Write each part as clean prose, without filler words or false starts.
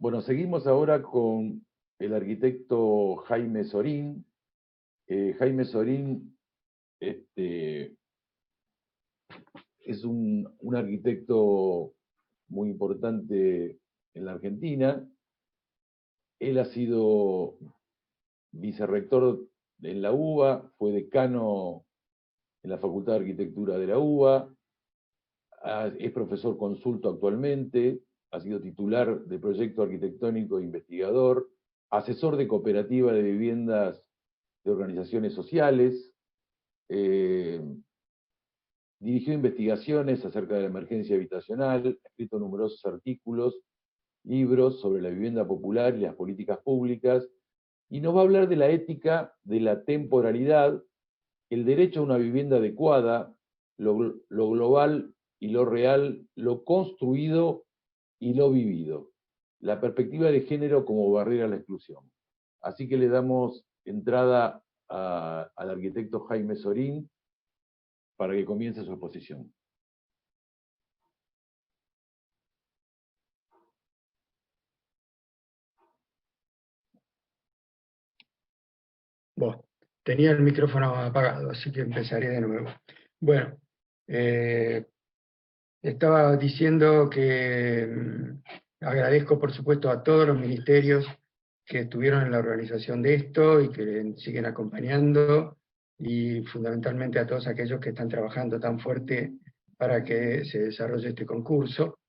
Bueno, seguimos ahora con el arquitecto Jaime Sorín. Jaime Sorín es un arquitecto muy importante en la Argentina. Él ha sido vicerrector en la UBA, fue decano en la Facultad de Arquitectura de la UBA, es profesor consulto actualmente, ha sido titular de proyecto arquitectónico e investigador, asesor de cooperativa de viviendas de organizaciones sociales, dirigió investigaciones acerca de la emergencia habitacional, ha escrito numerosos artículos, libros sobre la vivienda popular y las políticas públicas, y nos va a hablar de la ética de la temporalidad, el derecho a una vivienda adecuada, lo global y lo real, lo construido y lo vivido, la perspectiva de género como barrera a la exclusión. Así que le damos entrada al arquitecto Jaime Sorín para que comience su exposición. Bueno, tenía el micrófono apagado, así que empezaré de nuevo. Bueno, estaba diciendo que agradezco, por supuesto, a todos los ministerios que estuvieron en la organización de esto y que siguen acompañando, y fundamentalmente a todos aquellos que están trabajando tan fuerte para que se desarrolle este concurso.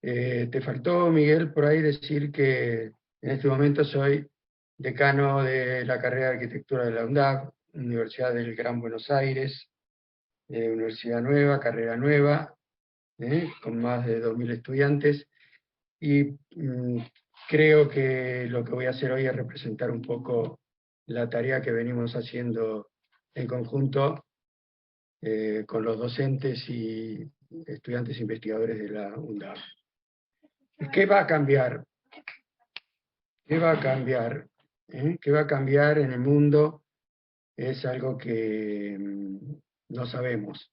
Te faltó, Miguel, por ahí decir que en este momento soy decano de la carrera de Arquitectura de la UNDAV, Universidad del Gran Buenos Aires, universidad nueva, carrera nueva, con más de 2000 estudiantes, y creo que lo que voy a hacer hoy es representar un poco la tarea que venimos haciendo en conjunto con los docentes y estudiantes investigadores de la UNDAV. ¿Qué va a cambiar? ¿Qué va a cambiar? ¿Qué va a cambiar en el mundo? Es algo que no sabemos,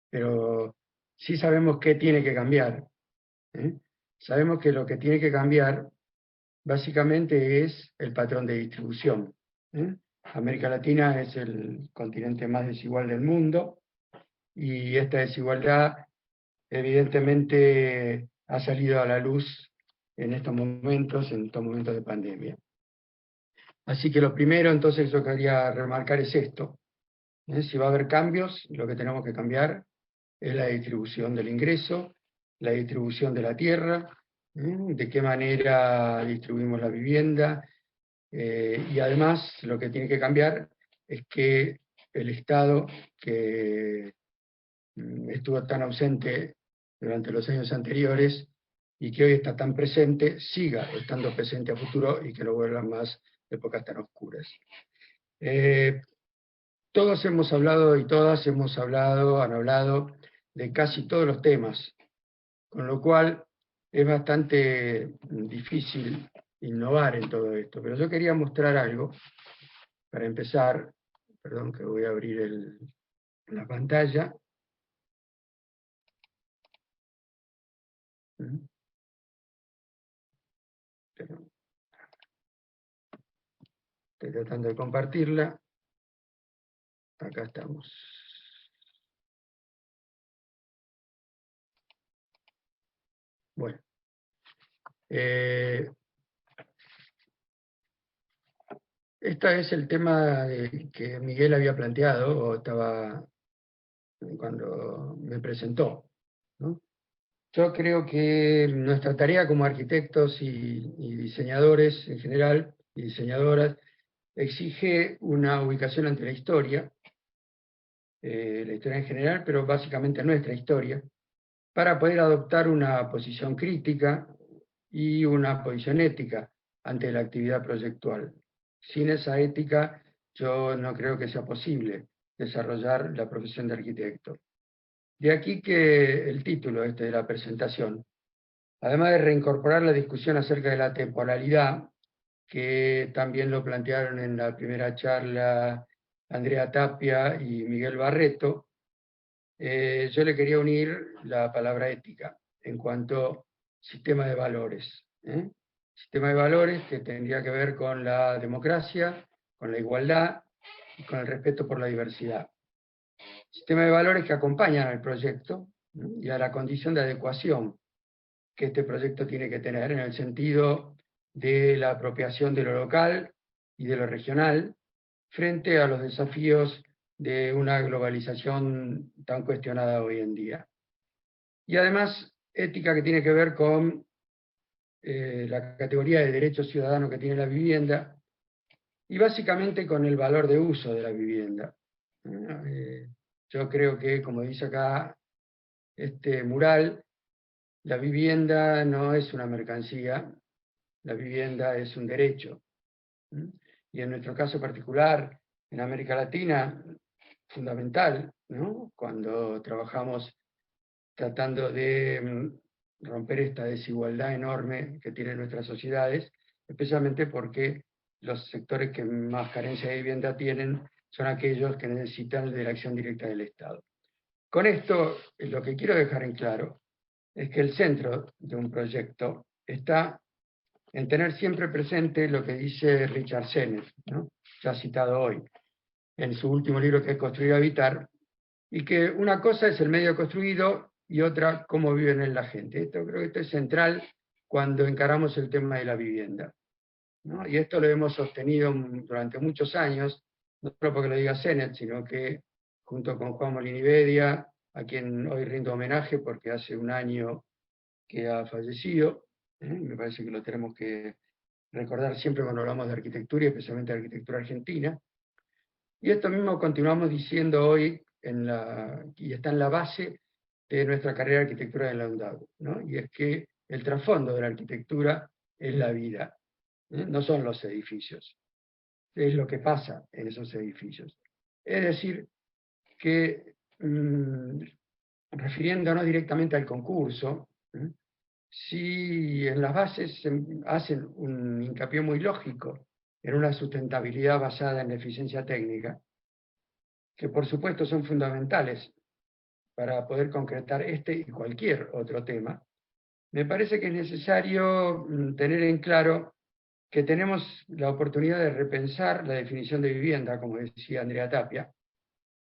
pero sí sabemos qué tiene que cambiar. Sabemos que lo que tiene que cambiar básicamente es el patrón de distribución. América Latina es el continente más desigual del mundo, y esta desigualdad evidentemente ha salido a la luz en estos momentos de pandemia. Así que lo primero entonces yo quería remarcar es esto. Si va a haber cambios, lo que tenemos que cambiar es la distribución del ingreso, la distribución de la tierra, de qué manera distribuimos la vivienda, y además lo que tiene que cambiar es que el Estado, que estuvo tan ausente durante los años anteriores y que hoy está tan presente, siga estando presente a futuro y que no vuelvan más épocas tan oscuras. Todos hemos hablado y todas han hablado de casi todos los temas, con lo cual es bastante difícil innovar en todo esto. Pero yo quería mostrar algo, para empezar, perdón que voy a abrir la pantalla. Estoy tratando de compartirla. Acá estamos. Bueno. Este es el tema que Miguel había planteado, o estaba cuando me presentó, ¿no? Yo creo que nuestra tarea como arquitectos y diseñadores en general, y diseñadoras, exige una ubicación ante la historia en general, pero básicamente nuestra historia, para poder adoptar una posición crítica y una posición ética ante la actividad proyectual. Sin esa ética, yo no creo que sea posible desarrollar la profesión de arquitecto. De aquí que el título de la presentación, además de reincorporar la discusión acerca de la temporalidad, que también lo plantearon en la primera charla Andrea Tapia y Miguel Barreto, yo le quería unir la palabra ética en cuanto a sistema de valores. Sistema de valores que tendría que ver con la democracia, con la igualdad y con el respeto por la diversidad. Sistema de valores que acompañan al proyecto y a la condición de adecuación que este proyecto tiene que tener en el sentido de la apropiación de lo local y de lo regional frente a los desafíos de una globalización tan cuestionada hoy en día. Y además, ética que tiene que ver con la categoría de derecho ciudadano que tiene la vivienda y básicamente con el valor de uso de la vivienda. Yo creo que, como dice acá este mural, la vivienda no es una mercancía, la vivienda es un derecho. Y en nuestro caso particular, en América Latina, fundamental, ¿no? Cuando trabajamos tratando de romper esta desigualdad enorme que tienen nuestras sociedades, especialmente porque los sectores que más carencia de vivienda tienen son aquellos que necesitan de la acción directa del Estado. Con esto, lo que quiero dejar en claro es que el centro de un proyecto está en tener siempre presente lo que dice Richard Sennett, ¿no? Ya citado hoy, en su último libro que es Construir y Habitar, y que una cosa es el medio construido y otra cómo vive en él la gente. Esto creo que esto es central cuando encaramos el tema de la vivienda, ¿no? Y esto lo hemos sostenido durante muchos años, no solo porque lo diga Sennett, sino que junto con Juan Molini Bedia, a quien hoy rindo homenaje porque hace un año que ha fallecido, me parece que lo tenemos que recordar siempre cuando hablamos de arquitectura y especialmente de arquitectura argentina. Y esto mismo continuamos diciendo hoy, y está en la base de nuestra carrera de arquitectura en la UNDAV, ¿no? Y es que el trasfondo de la arquitectura es la vida, no son los edificios, es lo que pasa en esos edificios. Es decir, que refiriéndonos directamente al concurso, si en las bases se hacen un hincapié muy lógico en una sustentabilidad basada en la eficiencia técnica, que por supuesto son fundamentales para poder concretar este y cualquier otro tema, me parece que es necesario tener en claro que tenemos la oportunidad de repensar la definición de vivienda, como decía Andrea Tapia,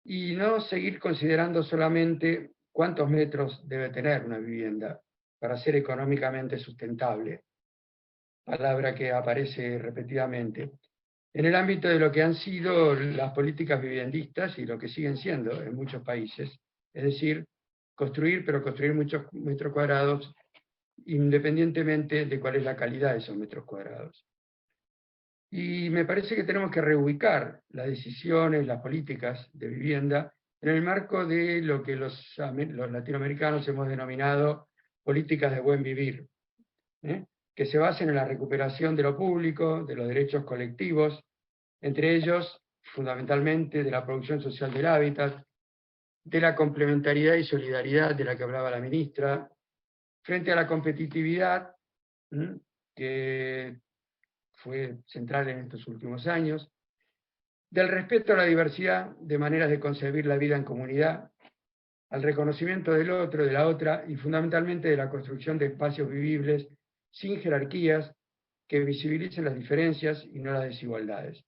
y no seguir considerando solamente cuántos metros debe tener una vivienda para ser económicamente sustentable, palabra que aparece repetidamente, en el ámbito de lo que han sido las políticas viviendistas y lo que siguen siendo en muchos países, es decir, construir, pero construir muchos metros cuadrados independientemente de cuál es la calidad de esos metros cuadrados. Y me parece que tenemos que reubicar las decisiones, las políticas de vivienda en el marco de lo que los latinoamericanos hemos denominado políticas de buen vivir, que se basen en la recuperación de lo público, de los derechos colectivos, entre ellos, fundamentalmente, de la producción social del hábitat, de la complementariedad y solidaridad de la que hablaba la ministra, frente a la competitividad, que fue central en estos últimos años, del respeto a la diversidad de maneras de concebir la vida en comunidad, al reconocimiento del otro, de la otra, y fundamentalmente de la construcción de espacios vivibles sin jerarquías que visibilicen las diferencias y no las desigualdades.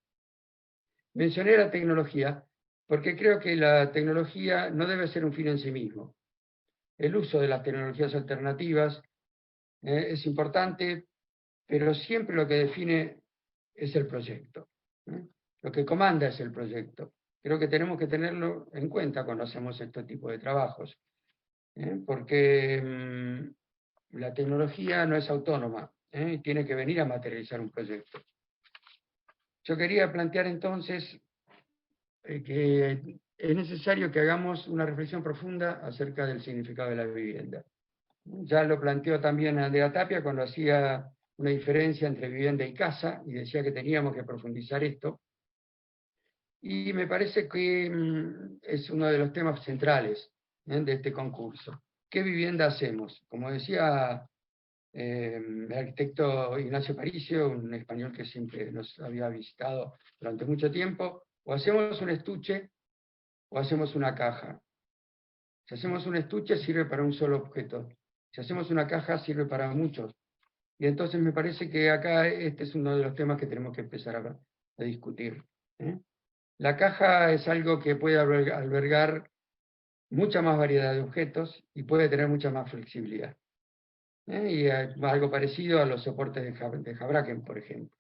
Mencioné la tecnología porque creo que la tecnología no debe ser un fin en sí mismo. El uso de las tecnologías alternativas es importante, pero siempre lo que define es el proyecto. Lo que comanda es el proyecto. Creo que tenemos que tenerlo en cuenta cuando hacemos este tipo de trabajos, porque la tecnología no es autónoma, tiene que venir a materializar un proyecto. Yo quería plantear entonces que es necesario que hagamos una reflexión profunda acerca del significado de la vivienda. Ya lo planteó también Andrea Tapia cuando hacía una diferencia entre vivienda y casa, y decía que teníamos que profundizar esto. Y me parece que es uno de los temas centrales de este concurso. ¿Qué vivienda hacemos? Como decía el arquitecto Ignacio Paricio, un español que siempre nos había visitado durante mucho tiempo, o hacemos un estuche o hacemos una caja. Si hacemos un estuche sirve para un solo objeto. Si hacemos una caja sirve para muchos. Y entonces me parece que acá este es uno de los temas que tenemos que empezar a discutir. La caja es algo que puede albergar mucha más variedad de objetos y puede tener mucha más flexibilidad. Y algo parecido a los soportes de Houbraken, por ejemplo.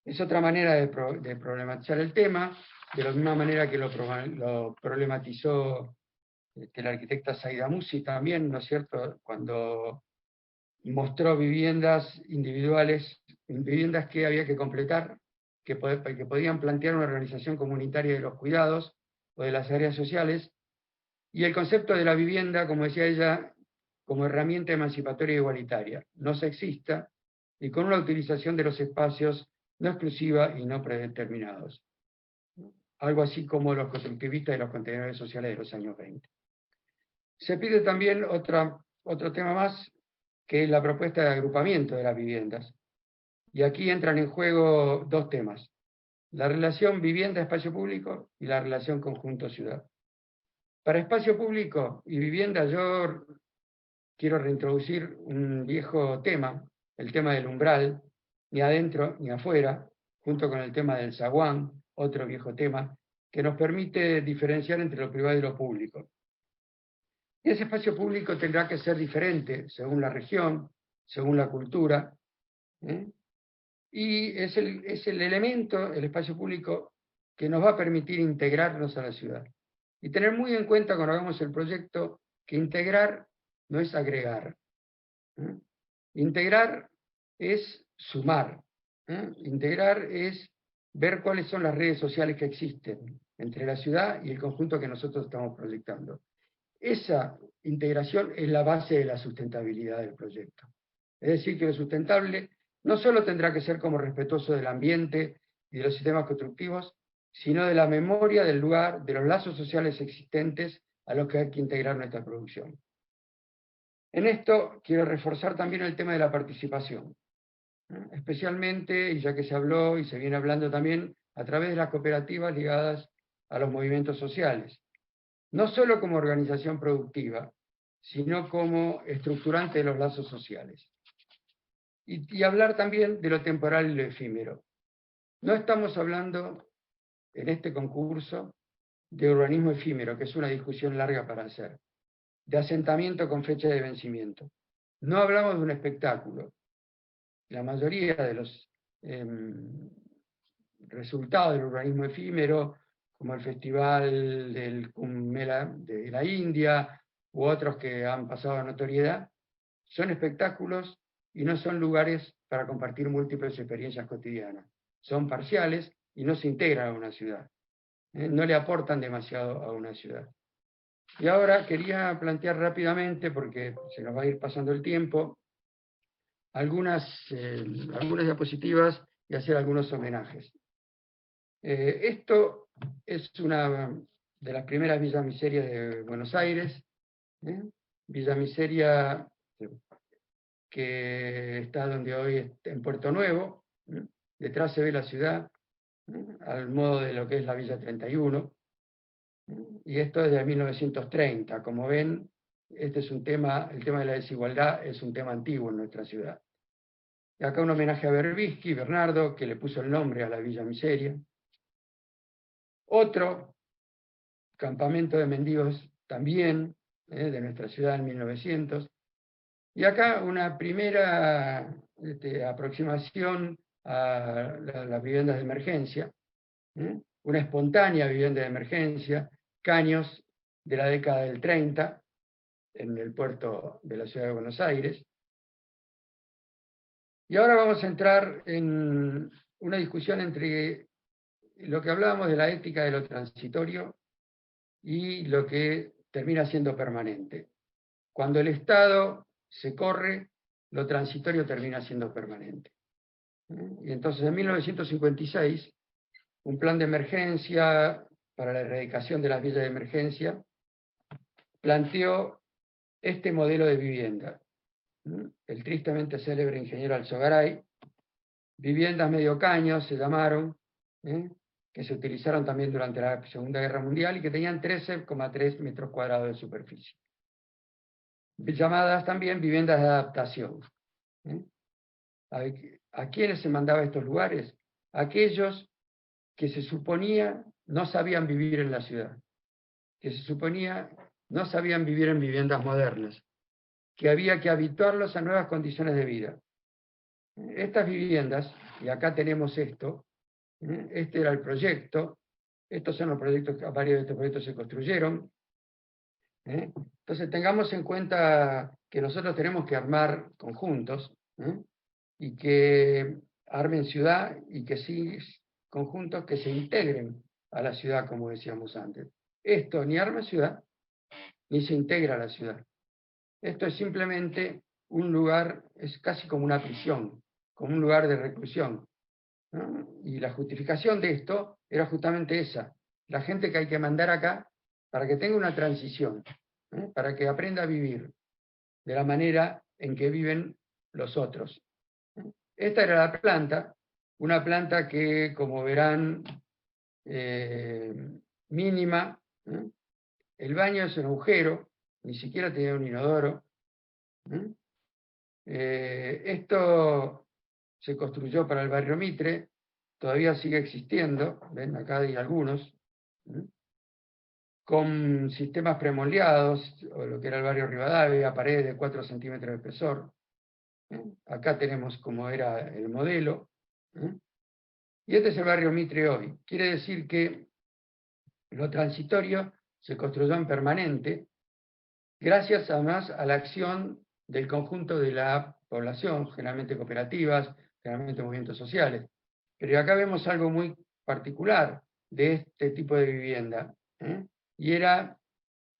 Es otra manera de problematizar el tema, de la misma manera que lo problematizó la arquitecta Zaida Musi también, ¿no es cierto?, cuando mostró viviendas individuales, viviendas que había que completar, que podían plantear una organización comunitaria de los cuidados o de las áreas sociales, y el concepto de la vivienda, como decía ella, como herramienta emancipatoria e igualitaria, no sexista, y con una utilización de los espacios no exclusiva y no predeterminados. Algo así como los constructivistas y los contenedores sociales de los años 20. Se pide también otro tema más, que es la propuesta de agrupamiento de las viviendas. Y aquí entran en juego dos temas: la relación vivienda-espacio público y la relación conjunto-ciudad. Para espacio público y vivienda yo quiero reintroducir un viejo tema, el tema del umbral, ni adentro ni afuera, junto con el tema del zaguán, otro viejo tema, que nos permite diferenciar entre lo privado y lo público. Y ese espacio público tendrá que ser diferente según la región, según la cultura, y es el elemento, el espacio público, que nos va a permitir integrarnos a la ciudad. Y tener muy en cuenta cuando hagamos el proyecto que integrar no es agregar. Integrar es sumar. Integrar es ver cuáles son las redes sociales que existen entre la ciudad y el conjunto que nosotros estamos proyectando. Esa integración es la base de la sustentabilidad del proyecto. Es decir, que lo sustentable no solo tendrá que ser como respetuoso del ambiente y de los sistemas constructivos, sino de la memoria del lugar, de los lazos sociales existentes a los que hay que integrar nuestra producción. En esto quiero reforzar también el tema de la participación, especialmente, y ya que se habló y se viene hablando también, a través de las cooperativas ligadas a los movimientos sociales. No solo como organización productiva, sino como estructurante de los lazos sociales. Y hablar también de lo temporal y lo efímero. No estamos hablando en este concurso de urbanismo efímero, que es una discusión larga para hacer, de asentamiento con fecha de vencimiento. No hablamos de un espectáculo. La mayoría de los resultados del urbanismo efímero, como el Festival del Kumbh Mela de la India, u otros que han pasado a notoriedad, son espectáculos y no son lugares para compartir múltiples experiencias cotidianas. Son parciales y no se integran a una ciudad. No le aportan demasiado a una ciudad. Y ahora quería plantear rápidamente, porque se nos va a ir pasando el tiempo, algunas diapositivas y hacer algunos homenajes. Esto es una de las primeras Villas Miserias de Buenos Aires, Villa Miseria que está donde hoy está en Puerto Nuevo, detrás se ve la ciudad, al modo de lo que es la Villa 31, y esto es de 1930. Como ven, este es un tema, el tema de la desigualdad es un tema antiguo en nuestra ciudad. Y acá un homenaje a Berbisky, Bernardo, que le puso el nombre a la Villa Miseria. Otro campamento de mendigos también, de nuestra ciudad en 1900. Y acá una primera aproximación a las viviendas de emergencia, una espontánea vivienda de emergencia, Caños, de la década del 30, en el puerto de la ciudad de Buenos Aires. Y ahora vamos a entrar en una discusión entre lo que hablábamos de la ética de lo transitorio y lo que termina siendo permanente. Cuando el Estado se corre, lo transitorio termina siendo permanente. Y entonces en 1956, un plan de emergencia para la erradicación de las villas de emergencia planteó este modelo de vivienda. El tristemente célebre ingeniero Alzogaray, viviendas medio caños se llamaron, que se utilizaron también durante la Segunda Guerra Mundial y que tenían 13,3 metros cuadrados de superficie. Llamadas también viviendas de adaptación. ¿A quiénes se mandaba a estos lugares? Aquellos que se suponía no sabían vivir en la ciudad, que se suponía no sabían vivir en viviendas modernas, que había que habituarlos a nuevas condiciones de vida. Estas viviendas, y acá tenemos esto, este era el proyecto, estos son los proyectos, varios de estos proyectos se construyeron. Entonces tengamos en cuenta que nosotros tenemos que armar conjuntos, y que armen ciudad, y que sí conjuntos que se integren a la ciudad, como decíamos antes. Esto ni arma ciudad, ni se integra a la ciudad. Esto es simplemente un lugar, es casi como una prisión, como un lugar de reclusión, ¿no? Y la justificación de esto era justamente esa, la gente que hay que mandar acá para que tenga una transición, para que aprenda a vivir de la manera en que viven los otros. Esta era la planta, una planta que, como verán, mínima. El baño es un agujero, ni siquiera tenía un inodoro. Esto se construyó para el barrio Mitre, todavía sigue existiendo, ven acá hay algunos, con sistemas premoldeados, o lo que era el barrio Rivadavia, paredes de 4 centímetros de espesor. Acá tenemos como era el modelo. Y este es el barrio Mitre hoy. Quiere decir que lo transitorio se construyó en permanente, gracias además a la acción del conjunto de la población, generalmente cooperativas, generalmente movimientos sociales. Pero acá vemos algo muy particular de este tipo de vivienda, y era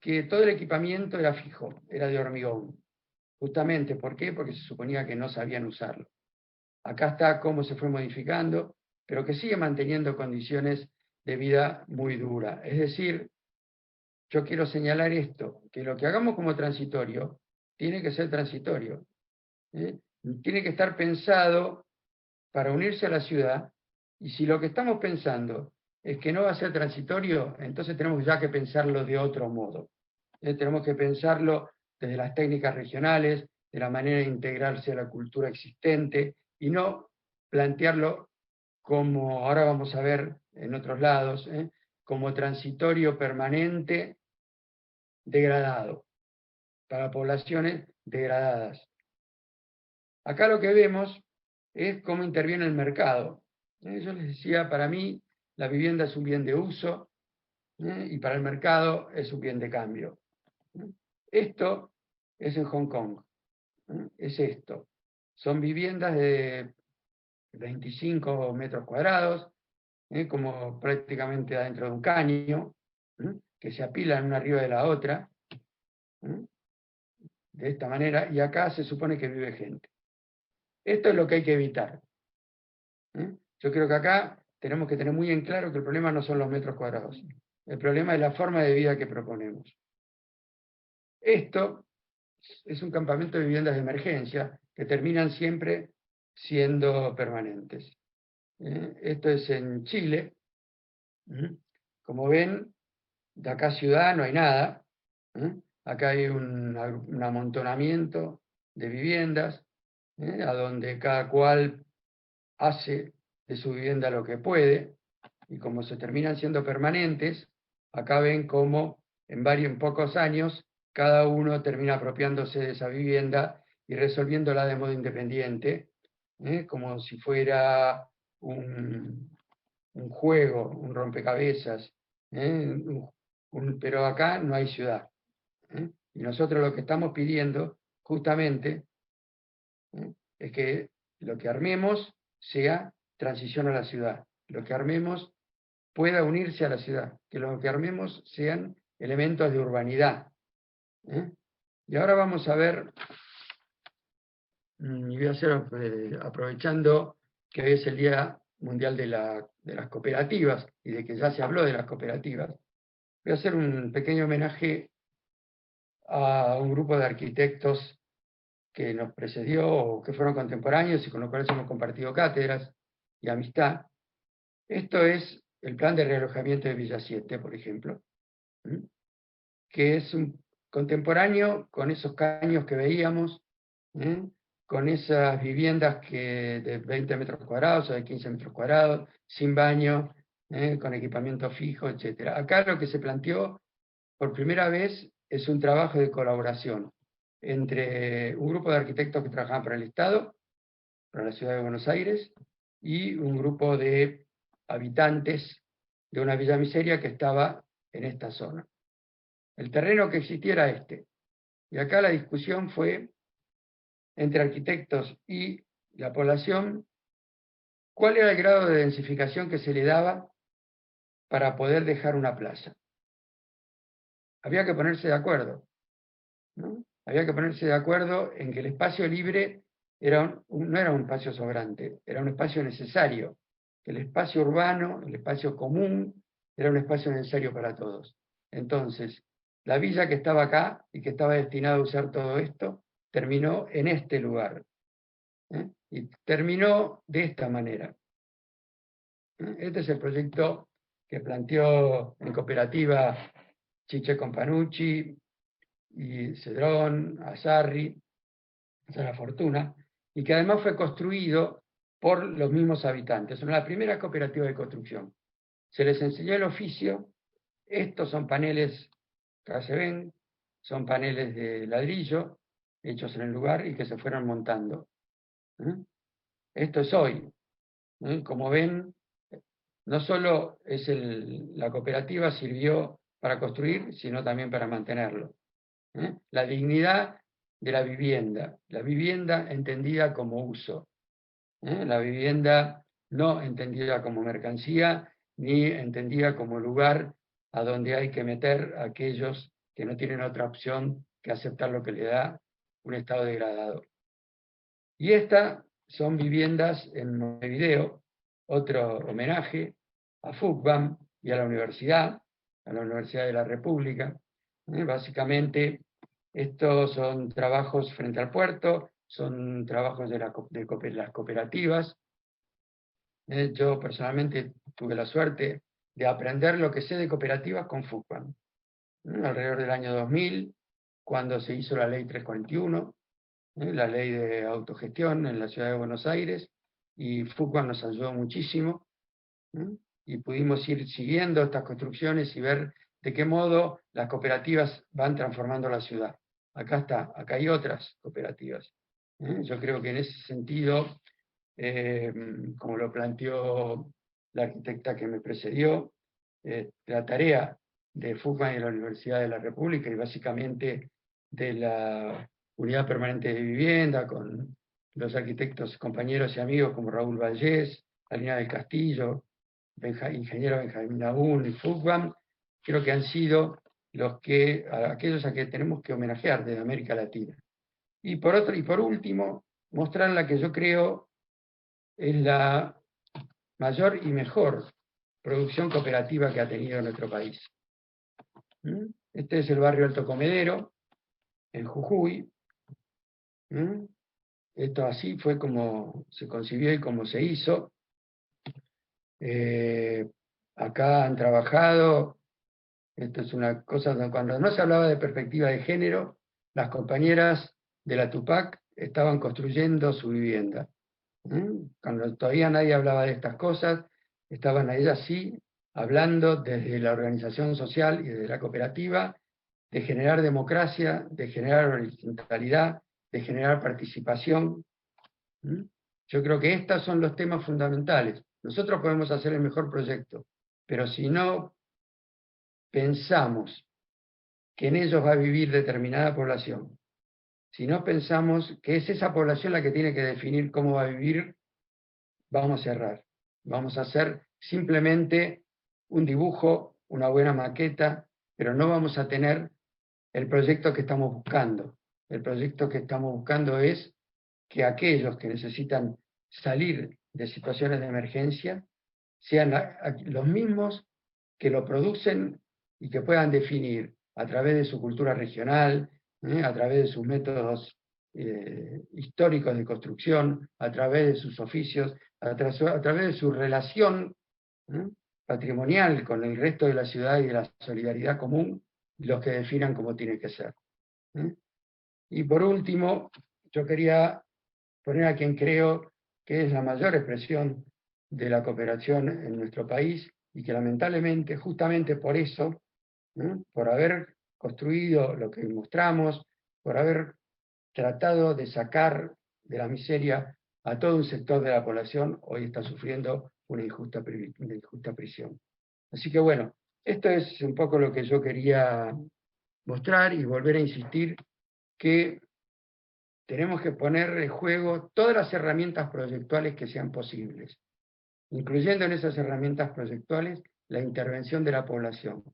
que todo el equipamiento era fijo, era de hormigón. Justamente, ¿por qué? Porque se suponía que no sabían usarlo. Acá está cómo se fue modificando, pero que sigue manteniendo condiciones de vida muy duras. Es decir, yo quiero señalar esto, que lo que hagamos como transitorio, tiene que ser transitorio. Tiene que estar pensado para unirse a la ciudad, y si lo que estamos pensando es que no va a ser transitorio, entonces tenemos ya que pensarlo de otro modo. Tenemos que pensarlo desde las técnicas regionales, de la manera de integrarse a la cultura existente, y no plantearlo como, ahora vamos a ver en otros lados, como transitorio permanente degradado, para poblaciones degradadas. Acá lo que vemos es cómo interviene el mercado. Yo les decía, para mí la vivienda es un bien de uso, y para el mercado es un bien de cambio. Esto es en Hong Kong, es esto. Son viviendas de 25 metros cuadrados, como prácticamente adentro de un caño, que se apilan una arriba de la otra, de esta manera, y acá se supone que vive gente. Esto es lo que hay que evitar. Yo creo que acá tenemos que tener muy en claro que el problema no son los metros cuadrados, el problema es la forma de vida que proponemos. Esto es un campamento de viviendas de emergencia que terminan siempre siendo permanentes. Esto es en Chile. Como ven, de acá a ciudad no hay nada. Acá hay un amontonamiento de viviendas, a donde cada cual hace de su vivienda lo que puede, y como se terminan siendo permanentes, acá ven cómo en pocos años cada uno termina apropiándose de esa vivienda y resolviéndola de modo independiente, como si fuera un juego, un rompecabezas, pero acá no hay ciudad. Y nosotros lo que estamos pidiendo justamente es que lo que armemos sea transición a la ciudad, lo que armemos pueda unirse a la ciudad, que lo que armemos sean elementos de urbanidad. Y ahora vamos a ver, y voy a hacer, aprovechando que hoy es el Día Mundial de las Cooperativas, y de que ya se habló de las cooperativas, voy a hacer un pequeño homenaje a un grupo de arquitectos que nos precedió, o que fueron contemporáneos y con los cuales hemos compartido cátedras y amistad. Esto es el plan de realojamiento de Villa 7, por ejemplo, que es un contemporáneo con esos caños que veíamos, con esas viviendas de 20 metros cuadrados o de 15 metros cuadrados, sin baño, con equipamiento fijo, etc. Acá lo que se planteó por primera vez es un trabajo de colaboración entre un grupo de arquitectos que trabajaban para el Estado, para la Ciudad de Buenos Aires, y un grupo de habitantes de una villa miseria que estaba en esta zona. El terreno que existía era este. Y acá la discusión fue entre arquitectos y la población, cuál era el grado de densificación que se le daba para poder dejar una plaza. Había que ponerse de acuerdo, ¿no? Había que ponerse de acuerdo en que el espacio libre no era un espacio sobrante, era un espacio necesario. El espacio urbano, el espacio común, era un espacio necesario para todos. Entonces, la villa que estaba acá y que estaba destinada a usar todo esto, terminó en este lugar. Y terminó de esta manera. Este es el proyecto que planteó en cooperativa Chiche Companucci y Cedrón, Azarri, Sara Fortuna, y que además fue construido por los mismos habitantes. Son la primera cooperativa de construcción. Se les enseñó el oficio. Estos son paneles que acá se ven, son paneles de ladrillo hechos en el lugar y que se fueron montando. Esto es hoy. Como ven, no solo la cooperativa sirvió para construir, sino también para mantenerlo. La dignidad de la vivienda entendida como uso, la vivienda no entendida como mercancía, ni entendida como lugar a donde hay que meter a aquellos que no tienen otra opción que aceptar lo que le da un estado degradador. Y estas son viviendas en Montevideo, otro homenaje a FUCBAM y a la Universidad de la República. Básicamente, estos son trabajos frente al puerto, son trabajos de las cooperativas. Yo personalmente tuve la suerte de aprender lo que sé de cooperativas con FUCBAM. Alrededor del año 2000, cuando se hizo la ley 341, la ley de autogestión en la ciudad de Buenos Aires, y FUCBAM nos ayudó muchísimo, y pudimos ir siguiendo estas construcciones y ver de qué modo las cooperativas van transformando la ciudad. Acá hay otras cooperativas. Yo creo que en ese sentido, como lo planteó la arquitecta que me precedió, la tarea de FUCBAM y de la Universidad de la República, y básicamente de la Unidad Permanente de Vivienda, con los arquitectos, compañeros y amigos como Raúl Vallés, Alina del Castillo, ingeniero Benjamín Abún y FUCBAM, creo que han sido aquellos a que tenemos que homenajear desde América Latina. Y por último, mostrar la que yo creo es la mayor y mejor producción cooperativa que ha tenido nuestro país. Este es el barrio Alto Comedero, en Jujuy. Esto así fue como se concibió y como se hizo. Acá han trabajado, esto es una cosa, cuando no se hablaba de perspectiva de género, las compañeras de la Tupac estaban construyendo su vivienda. Cuando todavía nadie hablaba de estas cosas, estaban ellas sí hablando desde la organización social y desde la cooperativa de generar democracia, de generar horizontalidad, de generar participación. Yo creo que estos son los temas fundamentales. Nosotros podemos hacer el mejor proyecto, pero si no pensamos que en ellos va a vivir determinada población, si no pensamos que es esa población la que tiene que definir cómo va a vivir, vamos a errar. Vamos a hacer simplemente un dibujo, una buena maqueta, pero no vamos a tener el proyecto que estamos buscando. El proyecto que estamos buscando es que aquellos que necesitan salir de situaciones de emergencia sean los mismos que lo producen y que puedan definir a través de su cultura regional, a través de sus métodos históricos de construcción, a través de sus oficios, a través de su relación patrimonial con el resto de la ciudad y de la solidaridad común, los que definan cómo tiene que ser. Y por último, yo quería poner a quien creo que es la mayor expresión de la cooperación en nuestro país y que lamentablemente, justamente por eso, ¿no?, por haber construido lo que mostramos, por haber tratado de sacar de la miseria a todo un sector de la población, hoy está sufriendo una injusta prisión. Así que bueno, esto es un poco lo que yo quería mostrar y volver a insistir que tenemos que poner en juego todas las herramientas proyectuales que sean posibles, incluyendo en esas herramientas proyectuales la intervención de la población.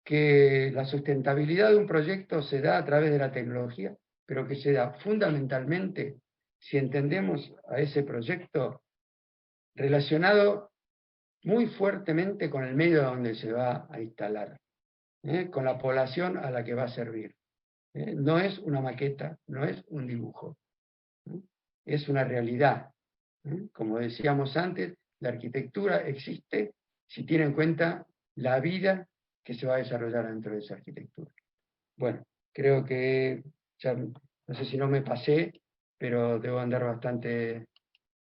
Que la sustentabilidad de un proyecto se da a través de la tecnología, pero que se da fundamentalmente si entendemos a ese proyecto relacionado muy fuertemente con el medio donde se va a instalar, con la población a la que va a servir. No es una maqueta, no es un dibujo, es una realidad. Como decíamos antes, la arquitectura existe si tiene en cuenta la vida que se va a desarrollar dentro de esa arquitectura. Bueno, creo que ya, no sé si no me pasé, pero debo andar bastante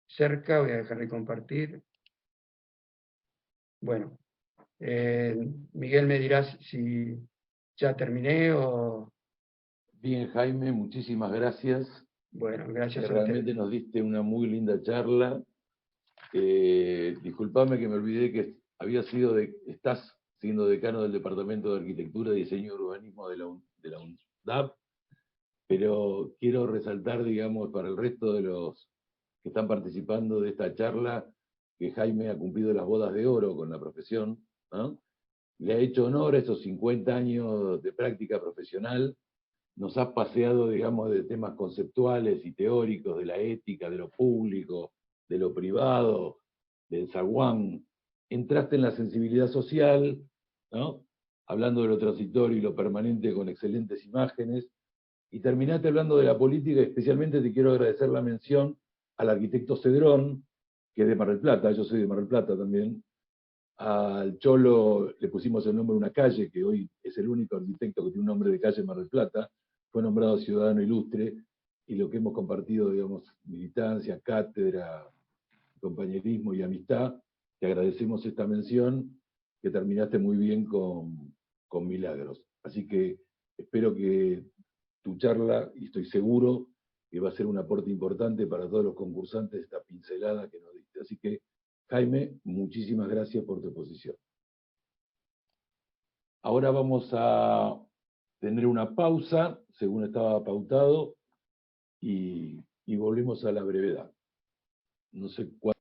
cerca, voy a dejar de compartir. Bueno, Miguel me dirás si ya terminé o... Bien, Jaime, muchísimas gracias. Bueno, gracias a Realmente ustedes. nos diste una muy linda charla. Disculpame que me olvidé que estás siendo decano del Departamento de Arquitectura, Diseño y Urbanismo de la UNDAP, pero quiero resaltar, digamos, para el resto de los que están participando de esta charla, que Jaime ha cumplido las bodas de oro con la profesión, ¿no? Le ha hecho honor a esos 50 años de práctica profesional, nos has paseado, digamos, de temas conceptuales y teóricos, de la ética, de lo público, de lo privado, del zaguán. Entraste en la sensibilidad social, ¿no?, hablando de lo transitorio y lo permanente con excelentes imágenes, y terminaste hablando de la política, y especialmente te quiero agradecer la mención al arquitecto Cedrón, que es de Mar del Plata, yo soy de Mar del Plata también. Al Cholo le pusimos el nombre de una calle, que hoy es el único arquitecto que tiene un nombre de calle en Mar del Plata, fue nombrado ciudadano ilustre, y lo que hemos compartido, digamos, militancia, cátedra, compañerismo y amistad, te agradecemos esta mención, que terminaste muy bien con Milagros. Así que espero que tu charla, y estoy seguro que va a ser un aporte importante para todos los concursantes, esta pincelada que nos diste. Así que, Jaime, muchísimas gracias por tu exposición. Ahora vamos a tener una pausa, según estaba pautado, y volvemos a la brevedad. No sé cuánto.